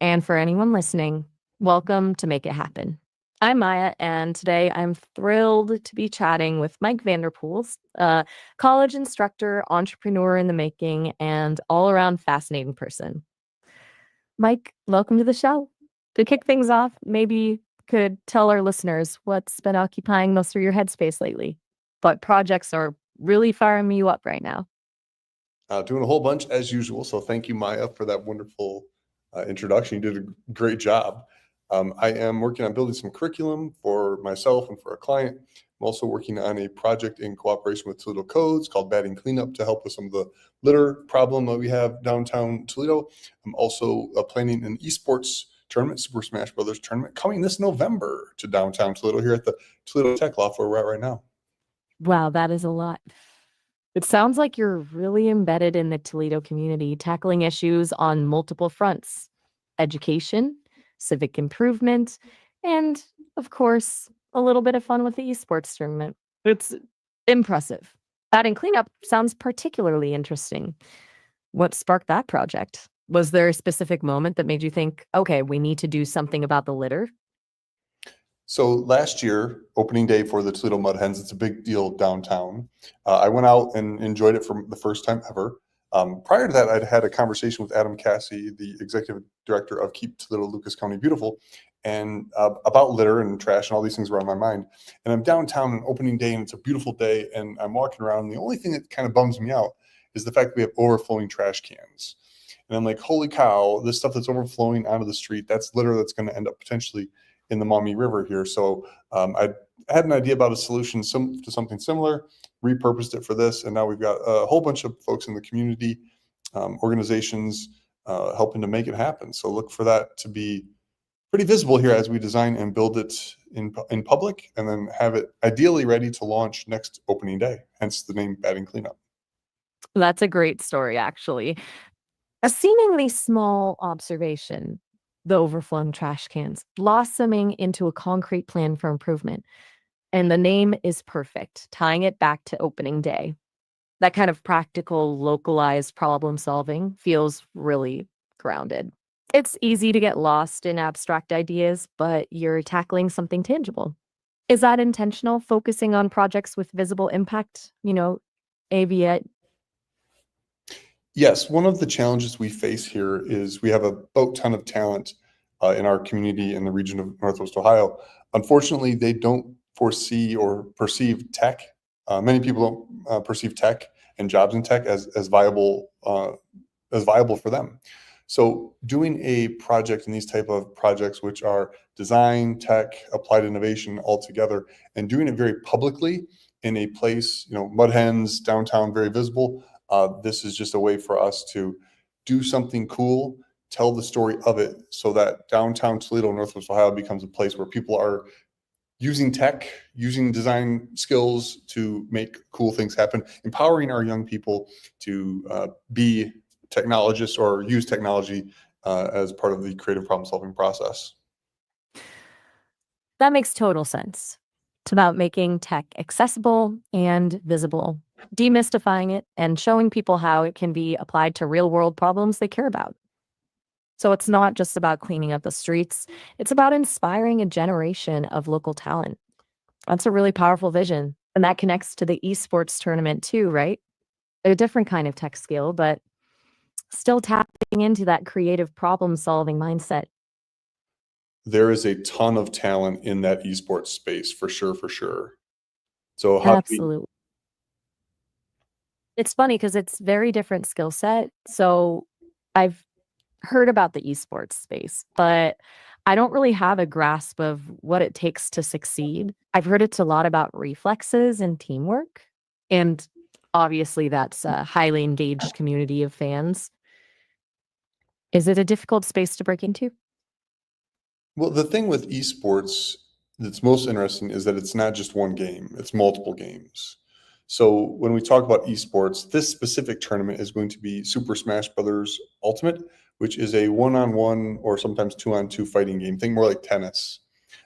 And for anyone listening, welcome to Make It Happen. I'm Maya, and today I'm thrilled to be chatting with Mike Vanderpool, a college instructor, entrepreneur in the making, and all around fascinating person. Mike, welcome to the show. To kick things off, maybe you could tell our listeners what's been occupying most of your headspace lately. What projects are really firing you up right now? Doing a whole bunch as usual. So thank you, Maya, for that wonderful introduction. You did a great job. I am working on building some curriculum for myself and for a client. I'm also working on a project in cooperation with Toledo Codes called Batting Cleanup to help with some of the litter problem that we have downtown Toledo. I'm also planning an esports tournament, Super Smash Brothers tournament, coming this November to downtown Toledo here at the Toledo Tech Loft where we're at right now. Wow, that is a lot. It sounds like you're really embedded in the Toledo community, tackling issues on multiple fronts: education, civic improvement, and, of course, a little bit of fun with the esports tournament. It's impressive. Adding cleanup sounds particularly interesting. What sparked that project? Was there a specific moment that made you think, okay, we need to do something about the litter? So last year, opening day for the Toledo Mud Hens, it's a big deal downtown. I went out and enjoyed it for the first time ever. Prior to that, I'd had a conversation with Adam Cassie, the executive director of Keep Toledo Lucas County Beautiful, and about litter and trash and all these things were on my mind. And I'm downtown on opening day, and it's a beautiful day, and I'm walking around. And the only thing that kind of bums me out is the fact that we have overflowing trash cans. And I'm like, holy cow, this stuff that's overflowing onto the street, that's litter that's going to end up potentially in the Maumee River here. So I had an idea about a solution to something similar, repurposed it for this, and now we've got a whole bunch of folks in the community, organizations helping to make it happen. So look for that to be pretty visible here as we design and build it in public, and then have it ideally ready to launch next opening day, hence the name Batting Cleanup. That's a great story, actually. A seemingly small observation, the overflowing trash cans, blossoming into a concrete plan for improvement. And the name is perfect, tying it back to opening day. That kind of practical, localized problem solving feels really grounded. It's easy to get lost in abstract ideas, but you're tackling something tangible. Is that intentional, focusing on projects with visible impact? AV. Yes, one of the challenges we face here is we have a boat ton of talent in our community in the region of Northwest Ohio. Unfortunately, they don't foresee or perceive tech. Many people don't perceive tech and jobs in tech as viable for them. So, doing a project in these type of projects, which are design, tech, applied innovation all together, and doing it very publicly in a place, Mud Hens downtown, very visible. This is just a way for us to do something cool, tell the story of it, so that downtown Toledo, Northwest Ohio, becomes a place where people are using tech, using design skills to make cool things happen, empowering our young people to be technologists or use technology as part of the creative problem solving process. That makes total sense. It's about making tech accessible and visible, demystifying it, and showing people how it can be applied to real world problems they care about. So it's not just about cleaning up the streets, it's about inspiring a generation of local talent. That's a really powerful vision. And that connects to the esports tournament too, right? A different kind of tech skill, but still tapping into that creative problem solving mindset. There is a ton of talent in that esports space for sure, for sure. So how do we Absolutely. It's funny because it's very different skill set. So I've heard about the esports space, but I don't really have a grasp of what it takes to succeed. I've heard it's a lot about reflexes and teamwork. And obviously, that's a highly engaged community of fans. Is it a difficult space to break into? Well, the thing with esports that's most interesting is that it's not just one game, it's multiple games. So when we talk about esports, this specific tournament is going to be Super Smash Brothers Ultimate, which is a one-on-one or sometimes two-on-two fighting game. Think more like tennis.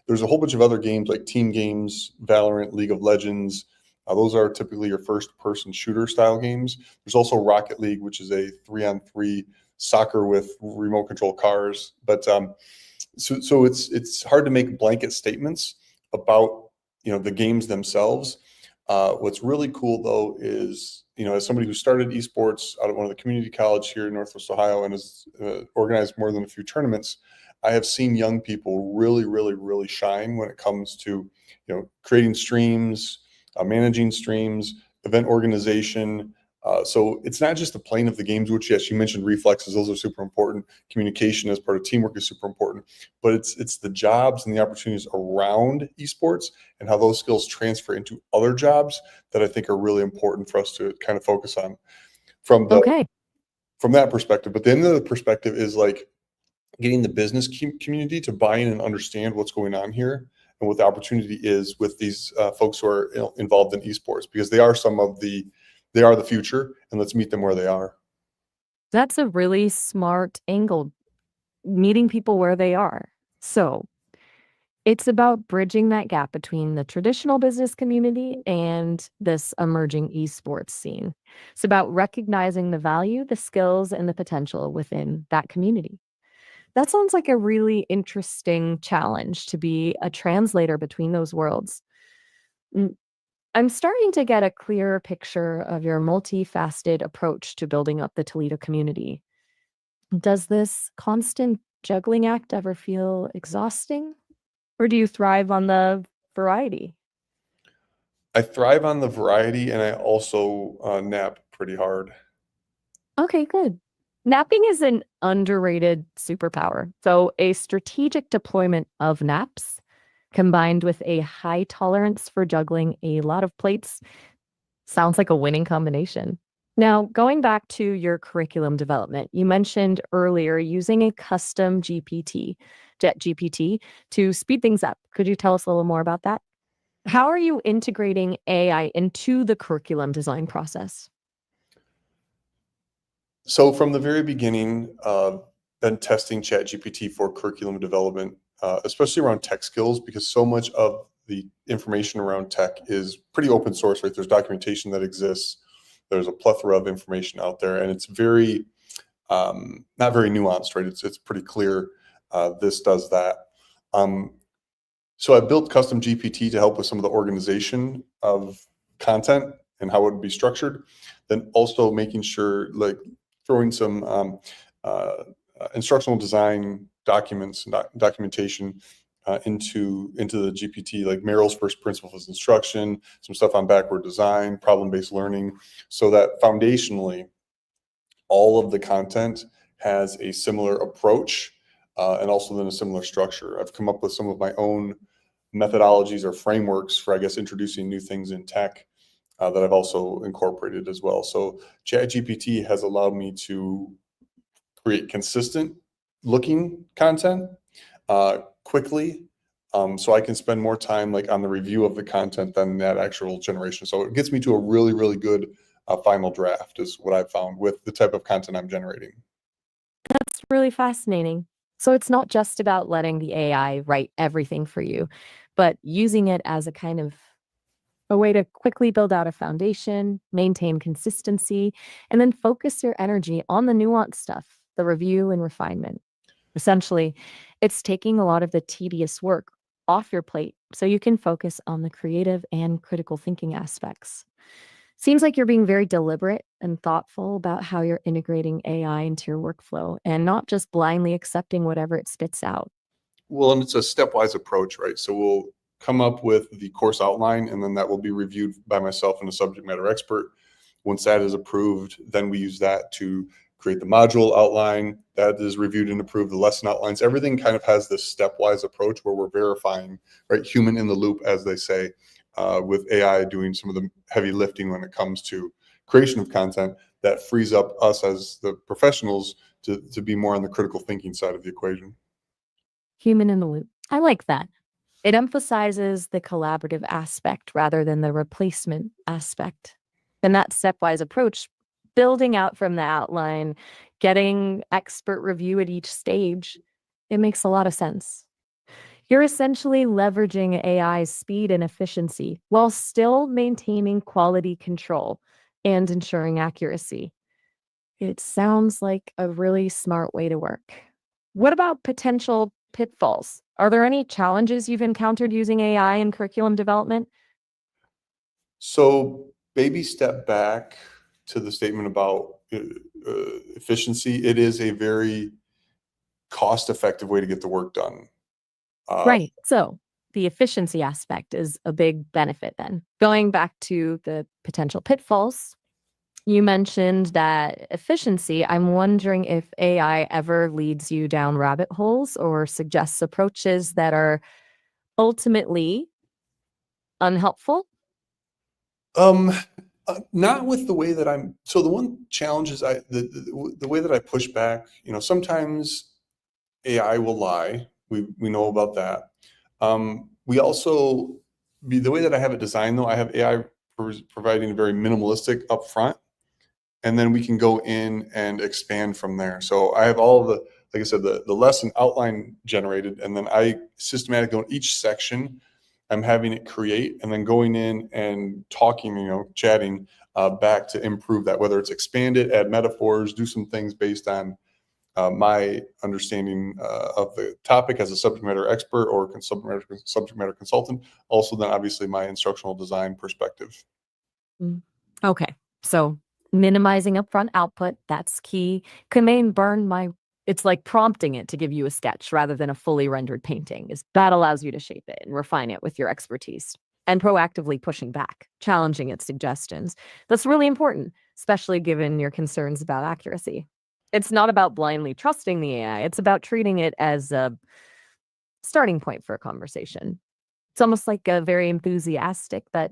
There's a whole bunch of other games like team games, Valorant, League of Legends. Those are typically your first-person shooter style games. There's also Rocket League, which is a three-on-three soccer with remote control cars. But so it's hard to make blanket statements about the games themselves. What's really cool though is as somebody who started esports out of one of the community college here in Northwest Ohio and has organized more than a few tournaments, I have seen young people really, really, really shine when it comes to creating streams, managing streams, event organization. So it's not just the playing of the games, which yes, you mentioned reflexes; those are super important. Communication as part of teamwork is super important, but it's the jobs and the opportunities around esports and how those skills transfer into other jobs that I think are really important for us to kind of focus on from the Okay. from that perspective. But the end of the perspective is like getting the business community to buy in and understand what's going on here and what the opportunity is with these folks who are involved in esports, because they are the future, and let's meet them where they are. That's a really smart angle, meeting people where they are. So it's about bridging that gap between the traditional business community and this emerging esports scene. It's about recognizing the value, the skills, and the potential within that community. That sounds like a really interesting challenge to be a translator between those worlds. Mm, I'm starting to get a clearer picture of your multifaceted approach to building up the Toledo community. Does this constant juggling act ever feel exhausting? Or do you thrive on the variety? I thrive on the variety, and I also nap pretty hard. Okay, good. Napping is an underrated superpower. So, a strategic deployment of naps combined with a high tolerance for juggling a lot of plates sounds like a winning combination. Now, going back to your curriculum development, you mentioned earlier using a custom Jet GPT, to speed things up. Could you tell us a little more about that? How are you integrating AI into the curriculum design process? So from the very beginning, been testing ChatGPT for curriculum development, especially around tech skills, because so much of the information around tech is pretty open source, right? There's documentation that exists. There's a plethora of information out there, and it's very not very nuanced, right? It's pretty clear. This does that. Um, so I built custom GPT to help with some of the organization of content and how it would be structured. Then also making sure, like throwing some instructional design documents and documentation into the GPT, like Merrill's first principles of instruction, some stuff on backward design, problem-based learning, so that foundationally all of the content has a similar approach and also then a similar structure. I've come up with some of my own methodologies or frameworks for, I guess, introducing new things in tech that I've also incorporated as well. So ChatGPT has allowed me to create consistent looking content quickly. So I can spend more time like on the review of the content than that actual generation. So it gets me to a really, really good final draft is what I've found with the type of content I'm generating. That's really fascinating. So it's not just about letting the AI write everything for you, but using it as a kind of a way to quickly build out a foundation, maintain consistency, and then focus your energy on the nuanced stuff, the review and refinement. Essentially, it's taking a lot of the tedious work off your plate so you can focus on the creative and critical thinking aspects. Seems like you're being very deliberate and thoughtful about how you're integrating AI into your workflow and not just blindly accepting whatever it spits out. Well, and it's a stepwise approach, right? So we'll come up with the course outline, and then that will be reviewed by myself and a subject matter expert. Once that is approved, then we use that to create the module outline that is reviewed and approved, the lesson outlines. Everything kind of has this stepwise approach where we're verifying, right? Human in the loop, as they say, with AI doing some of the heavy lifting when it comes to creation of content that frees up us as the professionals to be more on the critical thinking side of the equation. Human in the loop. I like that. It emphasizes the collaborative aspect rather than the replacement aspect. And that stepwise approach, building out from the outline, getting expert review at each stage, it makes a lot of sense. You're essentially leveraging AI's speed and efficiency while still maintaining quality control and ensuring accuracy. It sounds like a really smart way to work. What about potential pitfalls? Are there any challenges you've encountered using AI in curriculum development? So baby step back to the statement about efficiency. It is a very cost-effective way to get the work done. Uh, Right. So the efficiency aspect is a big benefit then. Going back to the potential pitfalls, you mentioned that efficiency. I'm wondering if AI ever leads you down rabbit holes or suggests approaches that are ultimately unhelpful. um, not with the way that I'm. So the one challenge is the way that I push back. Sometimes AI will lie. We know about that. We also the way that I have it designed though, I have AI providing a very minimalistic upfront, and then we can go in and expand from there. So I have all of the, like I said, the lesson outline generated, and then I systematically on each section, I'm having it create, and then going in and talking, chatting back to improve that, whether it's expand it, add metaphors, do some things based on my understanding of the topic as a subject matter expert or subject matter consultant. Also, then obviously my instructional design perspective. Mm. Okay. So minimizing upfront output, that's key. Command burn my it's like prompting it to give you a sketch rather than a fully rendered painting. Is that allows you to shape it and refine it with your expertise and proactively pushing back, challenging its suggestions. That's really important, especially given your concerns about accuracy. It's not about blindly trusting the AI. It's about treating it as a starting point for a conversation. It's almost like a very enthusiastic but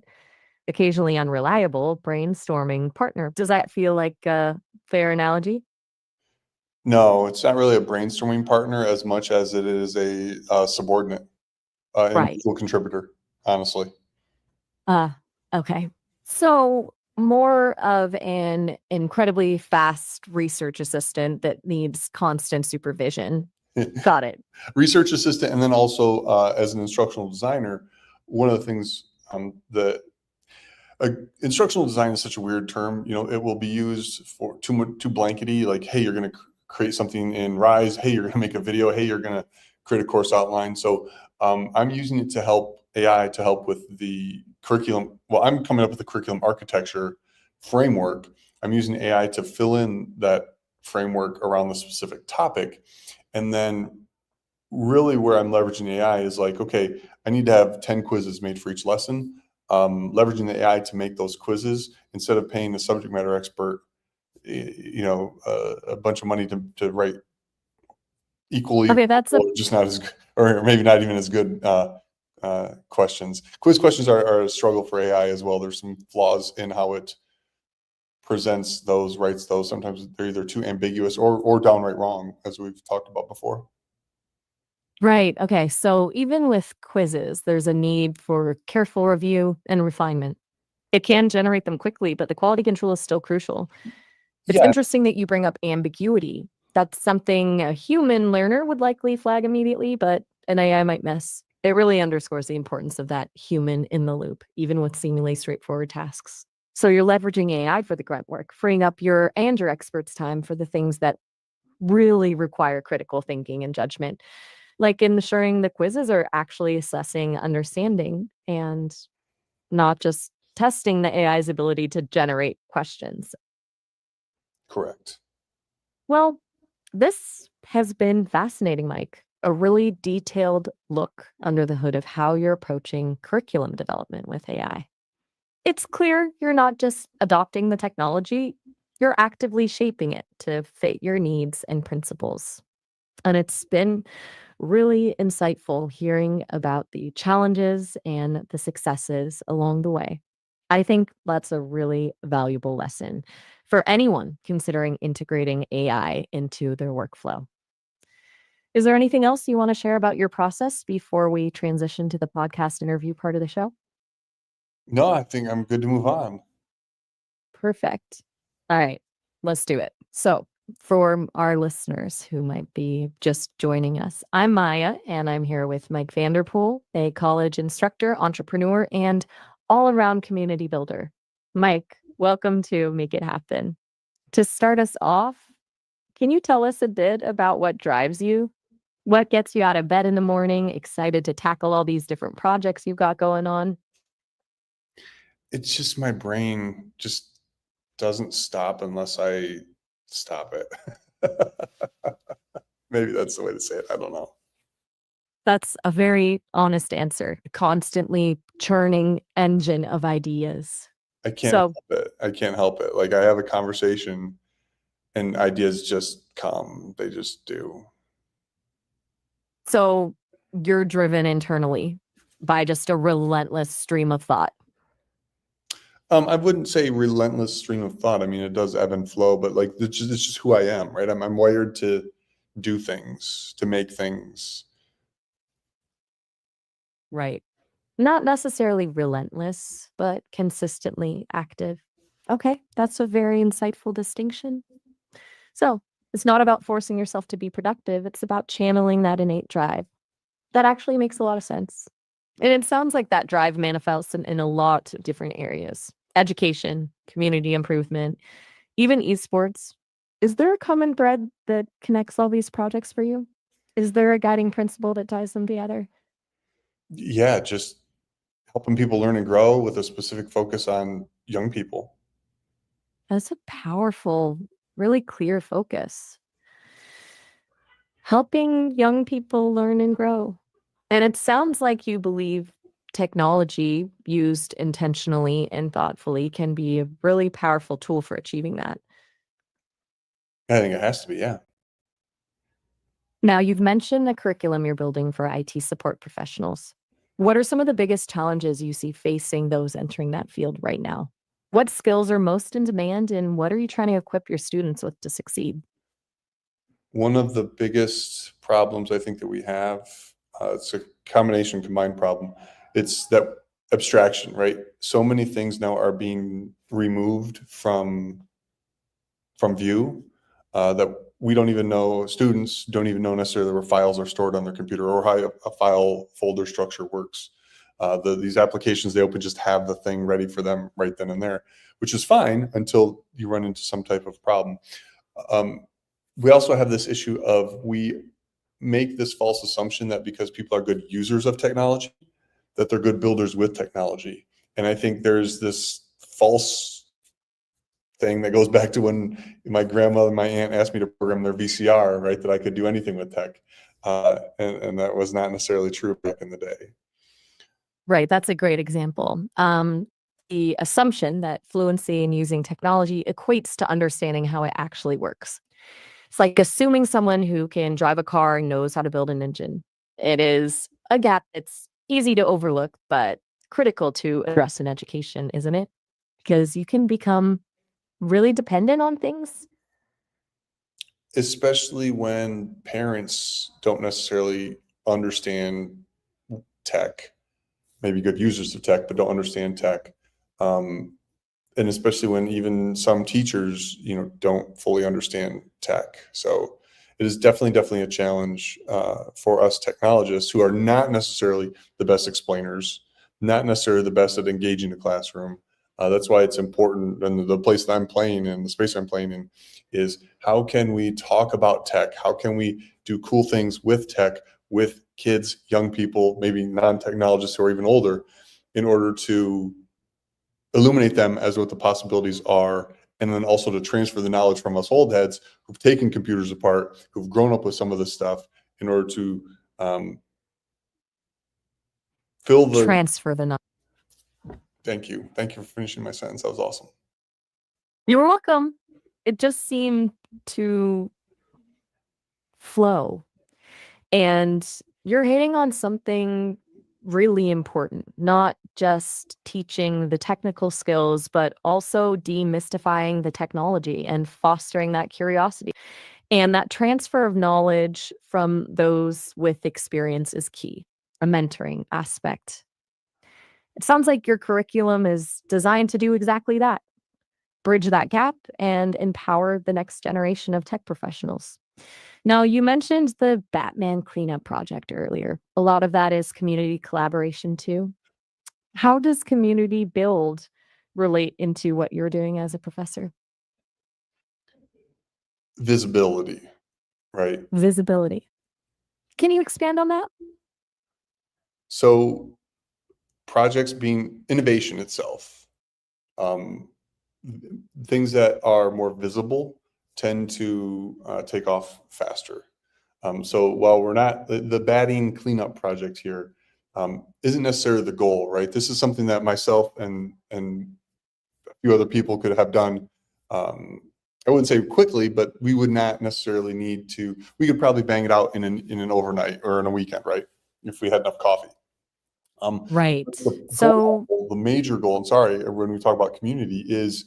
occasionally unreliable brainstorming partner. Does that feel like a fair analogy? No, it's not really a brainstorming partner as much as it is a subordinate, Right. individual contributor, honestly. Uh, okay. So more of an incredibly fast research assistant that needs constant supervision. Got it. Research assistant, and then also as an instructional designer, one of the things that instructional design is such a weird term. It will be used for too blankety. Like, hey, you're going to create something in Rise. Hey, you're going to make a video. Hey, you're going to create a course outline. So I'm using it to help AI to help with the curriculum. Well, I'm coming up with the curriculum architecture framework. I'm using AI to fill in that framework around the specific topic, and then really where I'm leveraging AI is like, okay, I need to have 10 quizzes made for each lesson. Leveraging the AI to make those quizzes instead of paying a subject matter expert, a bunch of money to write equally, Okay, that's a or just not as good, or maybe not even as good questions. Quiz questions are a struggle for AI as well. There's some flaws in how it presents those, writes those. Sometimes they're either too ambiguous or downright wrong, as we've talked about before. right. Okay. So even with quizzes, there's a need for careful review and refinement. It can generate them quickly, but the quality control is still crucial. It's Yeah, interesting that you bring up ambiguity. That's something a human learner would likely flag immediately, but an AI might miss. It really underscores the importance of that human in the loop, even with seemingly straightforward tasks. So you're leveraging AI for the grunt work, freeing up your expert's time for the things that really require critical thinking and judgment, like ensuring the quizzes are actually assessing understanding and not just testing the AI's ability to generate questions. correct. Well, this has been fascinating, Mike. A really detailed look under the hood of how you're approaching curriculum development with AI. It's clear you're not just adopting the technology, you're actively shaping it to fit your needs and principles. And it's been really insightful hearing about the challenges and the successes along the way. I think that's a really valuable lesson for anyone considering integrating AI into their workflow. Is there anything else you want to share about your process before we transition to the podcast interview part of the show? No, I think I'm good to move on. Perfect. All right, let's do it. So, for our listeners who might be just joining us, I'm Maya, and I'm here with Mike Vanderpool, a college instructor, entrepreneur, and all around community builder. Mike, welcome to Make It Happen. To start us off, can you tell us a bit about what drives you? What gets you out of bed in the morning, excited to tackle all these different projects you've got going on? It's just my brain just doesn't stop unless I stop it. Maybe that's the way to say it. I don't know. That's a very honest answer. Constantly churning engine of ideas. I can't So help it. I can't help it. Like I have a conversation and ideas just come. They just do. so you're driven internally by just a relentless stream of thought. I wouldn't say relentless stream of thought. I mean, it does ebb and flow, but like it's just who I am, right? I'm wired to do things, to make things. Right. Not necessarily relentless, but consistently active. Okay, that's a very insightful distinction. So, it's not about forcing yourself to be productive, it's about channeling that innate drive. That actually makes a lot of sense. And it sounds like that drive manifests in a lot of different areas: education, community improvement, even esports. Is there a common thread that connects all these projects for you? Is there a guiding principle that ties them together? Yeah, just helping people learn and grow with a specific focus on young people. That's a powerful, really clear focus. Helping young people learn and grow. And it sounds like you believe technology used intentionally and thoughtfully can be a really powerful tool for achieving that. I think it has to be, yeah. Now, you've mentioned the curriculum you're building for IT support professionals. What are some of the biggest challenges you see facing those entering that field right now? What skills are most in demand, and what are you trying to equip your students with to succeed? One of the biggest problems I think that we have, it's a combination combined problem. It's that abstraction, right? So many things now are being removed from view that we don't even know, students don't even know necessarily where files are stored on their computer or how a file folder structure works. These applications they open just have the thing ready for them right then and there, which is fine until you run into some type of problem. Um, we also have this issue of we make this false assumption that because people are good users of technology, that they're good builders with technology. And I think there's this false thing that goes back to when my grandmother and my aunt asked me to program their VCR, right? That I could do anything with tech. And that was not necessarily true back in the day. Right, that's a great example. The assumption that fluency in using technology equates to understanding how it actually works. It's like assuming someone who can drive a car knows how to build an engine. It is a gap that's easy to overlook, but critical to address in education, isn't it? Because you can become really dependent on things. Especially when parents don't necessarily understand tech, maybe good users of tech, but don't understand tech. Um, and especially when even some teachers, don't fully understand tech. So it is definitely a challenge for us technologists who are not necessarily the best explainers, not necessarily the best at engaging the classroom. That's why it's important, and the place that I'm playing in, the space I'm playing in, is how can we talk about tech? How can we do cool things with tech, with kids, young people, maybe non-technologists who are even older, in order to illuminate them as what the possibilities are, and then also to transfer the knowledge from us old heads who've taken computers apart, who've grown up with some of this stuff, in order to um, fill the. Transfer the knowledge. Thank you for finishing my sentence. That was awesome. You're welcome. It just seemed to flow. And you're hitting on something really important, not just teaching the technical skills, but also demystifying the technology and fostering that curiosity. And that transfer of knowledge from those with experience is key, a mentoring aspect. It sounds like your curriculum is designed to do exactly that: bridge that gap and empower the next generation of tech professionals. Now, you mentioned the Batman cleanup project earlier. A lot of that is community collaboration too. How does community build relate into what you're doing as a professor? visibility, right? Visibility. Can you expand on that? So projects being innovation itself, um, things that are more visible tend to take off faster. So while we're not the batting cleanup project here isn't necessarily the goal, right? This is something that myself and a few other people could have done. I wouldn't say quickly, but we would not necessarily need to. We could probably bang it out in an overnight or in a weekend, right? If we had enough coffee. Right. The So goal, the major goal, and sorry, when we talk about community, is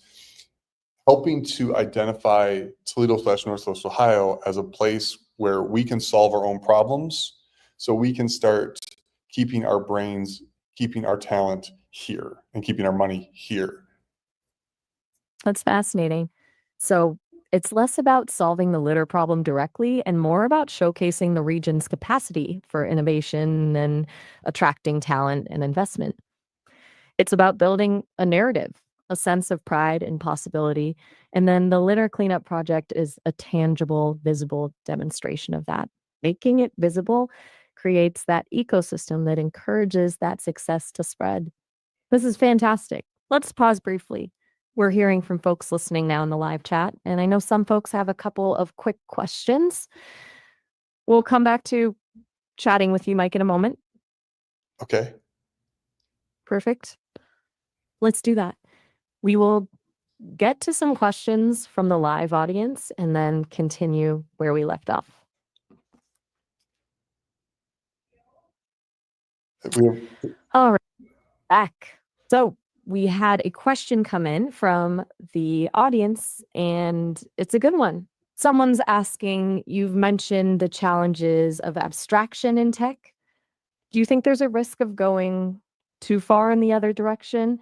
helping to identify Toledo/Northwest Ohio as a place where we can solve our own problems, so we can start keeping our brains, keeping our talent here, and keeping our money here. that's fascinating. So it's less about solving the litter problem directly and more about showcasing the region's capacity for innovation and attracting talent and investment. It's about building a narrative, a sense of pride and possibility. And then the litter cleanup project is a tangible, visible demonstration of that. Making it visible creates that ecosystem that encourages that success to spread. This is fantastic. Let's pause briefly. We're hearing from folks listening now in the live chat, and I know some folks have a couple of quick questions. We'll come back to chatting with you, Mike, in a moment. Okay. Perfect. Let's do that. We will get to some questions from the live audience and then continue where we left off. We have, All right, back. So we had a question come in from the audience, and it's a good one. Someone's asking, you've mentioned the challenges of abstraction in tech. Do you think there's a risk of going too far in the other direction,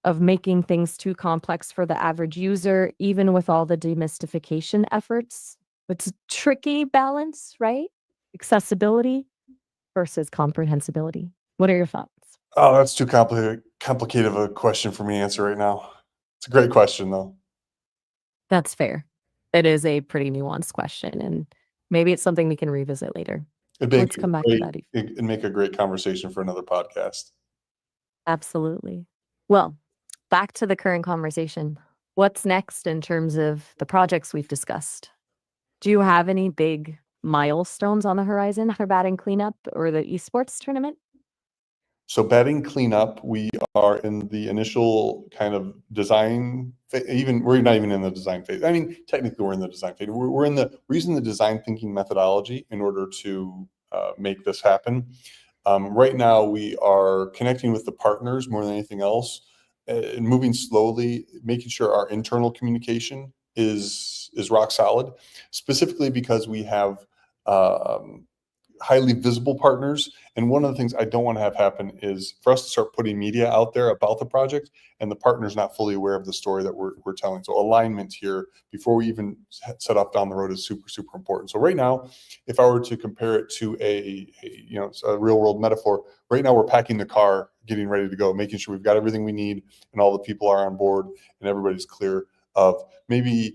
of making things too complex for the average user, even with all the demystification efforts? It's a tricky balance, right? Accessibility versus comprehensibility. What are your thoughts? oh, that's too complicated of a question for me to answer right now. It's a great question, though. That's fair. It is a pretty nuanced question, and maybe it's something we can revisit later. Let's come back to that. It'd make a great conversation for another podcast. Absolutely. Well, back to the current conversation. What's next in terms of the projects we've discussed? Do you have any big milestones on the horizon for batting cleanup or the esports tournament? So batting cleanup, we are in the initial kind of design. Even we're not even in the design phase. I mean, technically, we're in the design phase. We're using the design thinking methodology in order to make this happen. Right now, we are connecting with the partners more than anything else, and moving slowly, making sure our internal communication is rock solid. Specifically because we have highly visible partners. And one of the things I don't want to have happen is for us to start putting media out there about the project and the partners not fully aware of the story that we're telling. So alignment here before we even set off down the road is super, super important. So right now, if I were to compare it to a real world metaphor, right now we're packing the car, getting ready to go, making sure we've got everything we need and all the people are on board and everybody's clear of maybe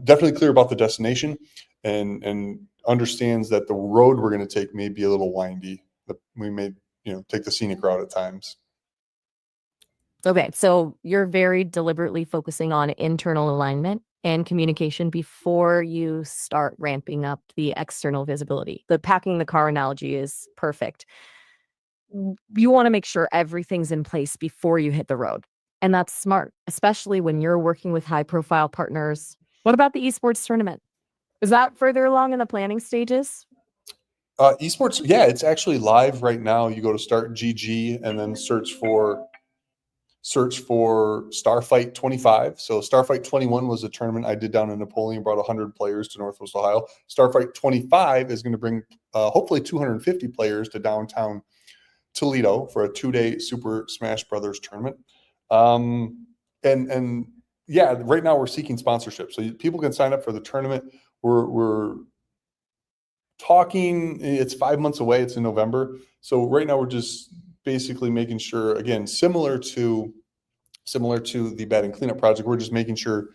definitely clear about the destination and understands that the road we're going to take may be a little windy. But we may, take the scenic route at times. Okay, so you're very deliberately focusing on internal alignment and communication before you start ramping up the external visibility. The packing the car analogy is perfect. You want to make sure everything's in place before you hit the road. And that's smart, especially when you're working with high profile partners. What about the esports tournament? Is that further along in the planning stages? Esports, yeah, it's actually live right now. You go to Start GG and then search for Starfight 25. So Starfight 21 was a tournament I did down in Napoleon, brought 100 players to Northwest Ohio. Starfight 25 is going to bring hopefully 250 players to downtown Toledo for a 2-day Super Smash Brothers tournament. And yeah, right now we're seeking sponsorship, so people can sign up for the tournament. We're talking. It's 5 months away. It's in November. So right now we're just basically making sure, again, similar to the batting cleanup project, we're just making sure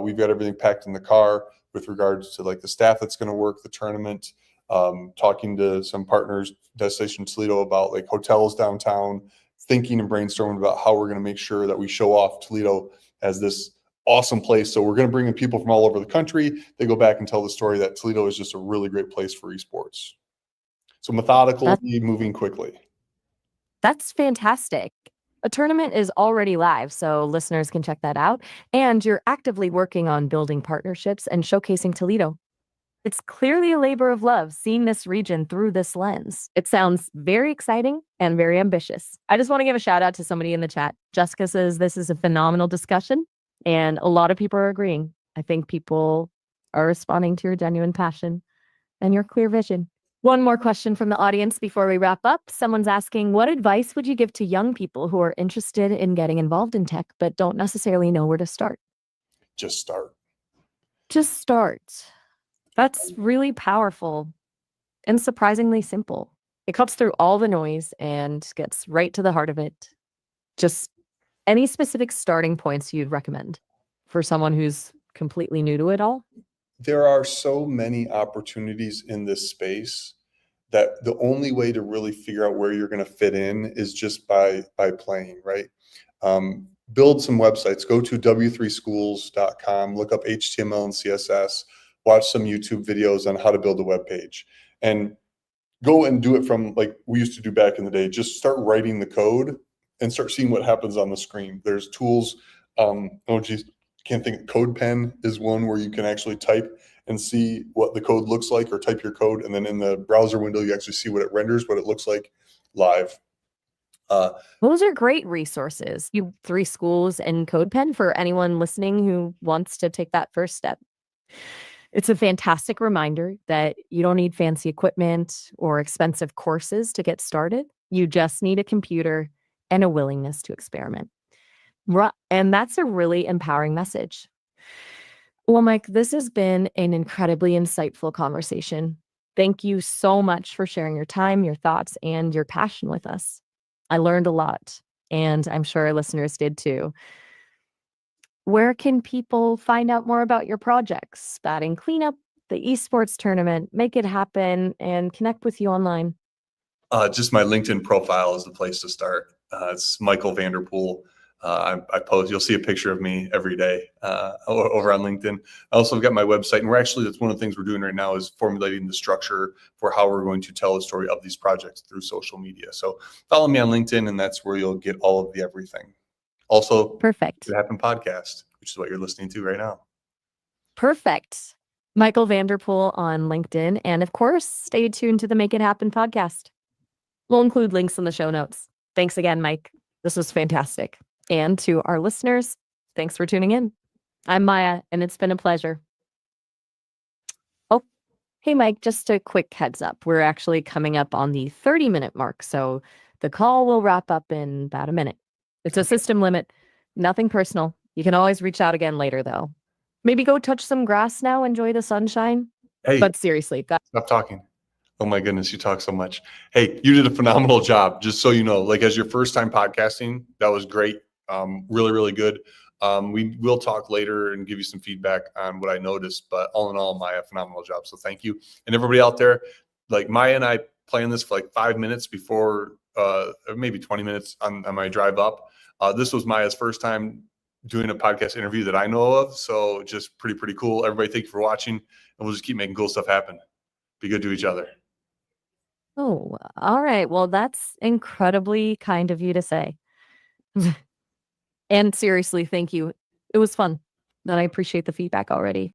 we've got everything packed in the car. with regards to like the staff that's going to work the tournament, talking to some partners, Destination Toledo, about like hotels downtown, thinking and brainstorming about how we're going to make sure that we show off Toledo as this awesome place. So we're going to bring in people from all over the country. They go back and tell the story that Toledo is just a really great place for esports. So methodically, moving quickly. That's fantastic. A tournament is already live, so listeners can check that out. And you're actively working on building partnerships and showcasing Toledo. It's clearly a labor of love seeing this region through this lens. It sounds very exciting and very ambitious. I just want to give a shout out to somebody in the chat. Jessica says this is a phenomenal discussion, and a lot of people are agreeing. I think people are responding to your genuine passion and your clear vision. One more question from the audience before we wrap up. Someone's asking, what advice would you give to young people who are interested in getting involved in tech but don't necessarily know where to start? Just start. Just start. That's really powerful and surprisingly simple. It cuts through all the noise and gets right to the heart of it. Just any specific starting points you'd recommend for someone who's completely new to it all? There are so many opportunities in this space that the only way to really figure out where you're going to fit in is just by playing, right? Build some websites. Go to w3schools.com, look up HTML and CSS, watch some YouTube videos on how to build a web page, and go and do it from like we used to do back in the day. Just start writing the code and start seeing what happens on the screen. There's tools. Oh geez, can't think. CodePen is one where you can actually type and see what the code looks like, or type your code, and then in the browser window you actually see what it renders, what it looks like live. Those are great resources. You 3 schools and CodePen for anyone listening who wants to take that first step. It's a fantastic reminder that you don't need fancy equipment or expensive courses to get started. You just need a computer and a willingness to experiment. And that's a really empowering message. Well, Mike, this has been an incredibly insightful conversation. Thank you so much for sharing your time, your thoughts, and your passion with us. I learned a lot, and I'm sure our listeners did too. Where can people find out more about your projects, batting cleanup, the esports tournament, make it happen, and connect with you online? Just my LinkedIn profile is the place to start. It's Michael Vanderpool. I post, you'll see a picture of me every day over on LinkedIn. I also got my website, and that's one of the things we're doing right now is formulating the structure for how we're going to tell the story of these projects through social media. So follow me on LinkedIn, and that's where you'll get all of the everything. Also, Perfect. It Happen podcast, which is what you're listening to right now. Perfect. Michael Vanderpool on LinkedIn. And of course, stay tuned to the Make It Happen podcast. We'll include links in the show notes. Thanks again, Mike. This was fantastic. And to our listeners, thanks for tuning in. I'm Maya, and it's been a pleasure. Oh, hey, Mike, just a quick heads up. We're actually coming up on the 30-minute mark, so the call will wrap up in about a minute. It's a system limit, nothing personal. You can always reach out again later, though. Maybe go touch some grass now, enjoy the sunshine. Hey, but seriously, stop talking. Oh my goodness, you talk so much. Hey, you did a phenomenal job. Just so you know, like as your first time podcasting, that was great. Really, really good. We will talk later and give you some feedback on what I noticed, but all in all, Maya, phenomenal job. So thank you. And everybody out there, like Maya and I planned this for like 5 minutes before, maybe 20 minutes on my drive up. This was Maya's first time doing a podcast interview that I know of. So just pretty cool. Everybody, thank you for watching, and we'll just keep making cool stuff happen. Be good to each other. Oh, all right. Well, that's incredibly kind of you to say. And seriously, thank you. It was fun. And I appreciate the feedback already.